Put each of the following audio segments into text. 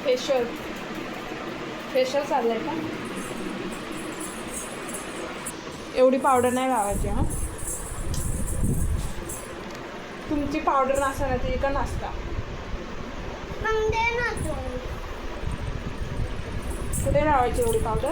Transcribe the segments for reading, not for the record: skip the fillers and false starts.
Facial चाललंय का? एवढी पावडर नाही लावायची हां. तुमची पावडर नसताना ती का नसता. कुठे लावायची एवढी पावडर?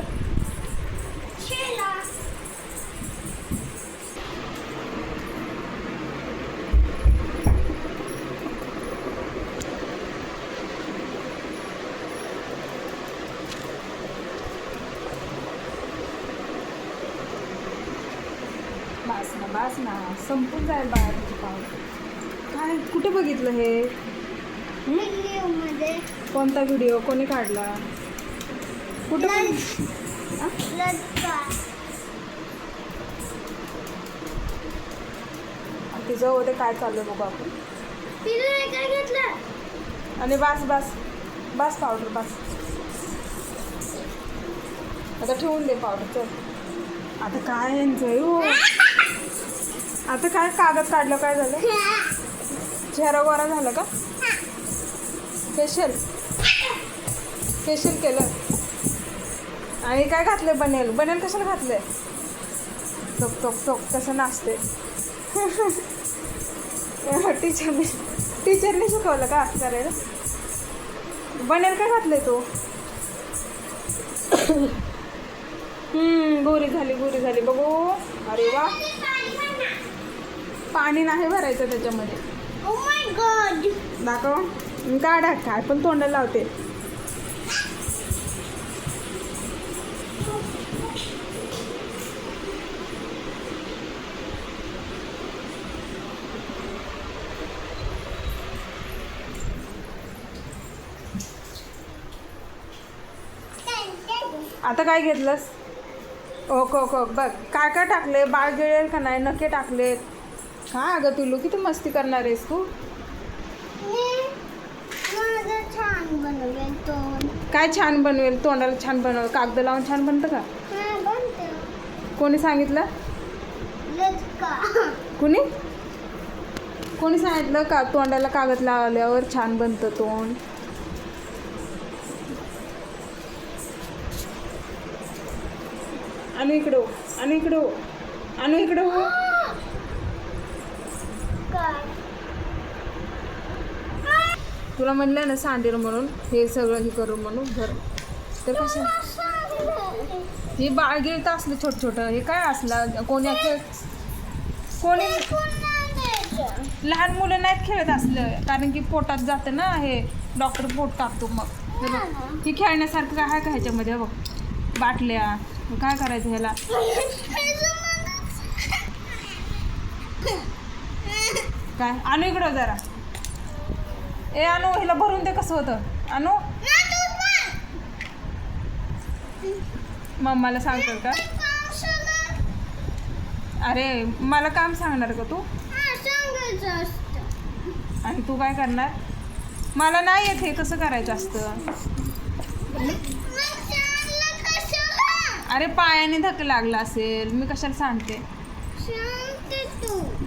बास ना संपून जाईल बाहेर तुझी पावडर. काय कुठे बघितलं हे? व्हिडिओमध्ये. कोणता व्हिडिओ कोणी काढला? कुठे तिचं होते काय चाललं बघू आपण. काय घेतलं? आणि बास पावडर बास. आता ठेवून दे पावडर. चल आता काय यांचं हो. आता काय कागद काढलं काय झालं? चेहरा गोरा झाला का? फेशियल केलं. आणि काय घातलं? बनेल कशाला घातलंय? टोक कसं नाचते. टीचरने शिकवलं का असं करायला? बनेल काय घातलंय तू? गोरी झाली बघू. अरे वा. पाणी नाही भरायचं त्याच्यामध्ये. Oh my God. दाखव. काढा काय पण तोंडाला लावते. आता काय घेतलंस? ओको बघ काय टाकले? बाळ गिळेल का नाही? नखे टाकलेत. काय अगं पिल्लू किती मस्ती करणार आहेस तू? छान बनवेल तोंड. काय छान बनवेल? तोंडाला छान बनवेल. कागद लावून छान बनतं का? कोणी सांगितलं? कोणी सांगितलं का तोंडाला कागद लावल्यावर छान बनतं तोंड? आणू इकडं हो. तुला म्हणलं ना सांडीर म्हणून हे सगळं हे करू म्हणून घर. तर कसं हे बाळ गिळतं असलं छोटं हे काय असलं? कोणी लहान मुलं नाहीत खेळत असलं. कारण की पोटात जातं ना हे. डॉक्टर पोट टाकतो मग. हे बघ ही खेळण्यासारखं काय आहे का ह्याच्यामध्ये? बघ बाटल्या. काय करायचं ह्याला? काय आणू इकडं जरा. आणू ह्याला भरून दे. कसं होतं आणू? मम्माला सांगतो का? अरे मला काम सांगणार का तू? आणि तू काय करणार? मला नाही येत हे कसं करायचं असतं. अरे पायाने धक्का लागला असेल. मी कशाला सांगते?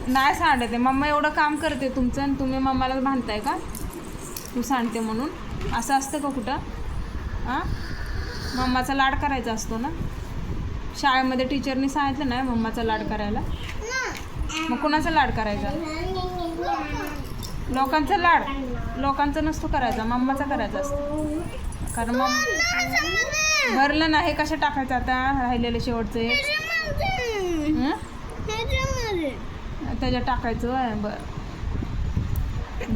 नाही सांडते. मम्मा एवढं काम करते तुमचं आणि तुम्ही मम्माला भांडताय का? तू सांडते म्हणून असं असतं का कुठं? हां मम्माचा लाड करायचा असतो ना. शाळेमध्ये टीचरनी सांगितलं नाही मम्माचा लाड करायला. मग कुणाचा लाड करायचा? लोकांचा लाड. लोकांचा नसतो करायचा, मम्माचा करायचा असतो. कारण भरलं नाही. कशा टाकायचं आता राहिलेलं शेवटचं त्याच्यात टाकायचं आहे. बरं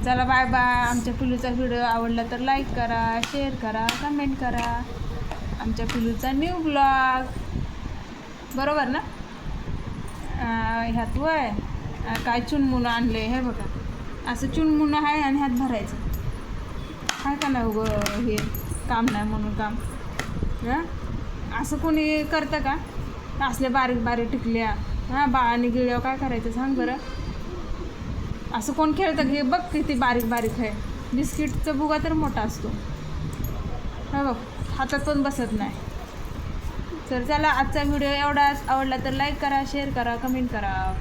चला बाय बाय. आमच्या पिलूचा व्हिडिओ आवडला तर लाईक करा, शेअर करा, कमेंट करा. आमच्या पिलूचा न्यू ब्लॉग बरोबर ना. ह्यात वय काय चुनमुनं आणले हे बघा. असं चुनमुनं आहे आणि ह्यात भरायचं. काय का नाही उगं हे काम नाही म्हणून काम. असं कोणी करतं का? असल्या बारीक टिकल्या बाळाने गिळ्यावर काय करायचं सांग बरं? असं कोण खेळतं? हे बघ किती बारीक आहे. बिस्किटचा बुगा तर मोठा असतो. हा बघ हातात पण बसत नाही. तर चला आजचा व्हिडिओ एवढाच. आवडला तर लाईक करा, शेअर करा, कमेंट करा.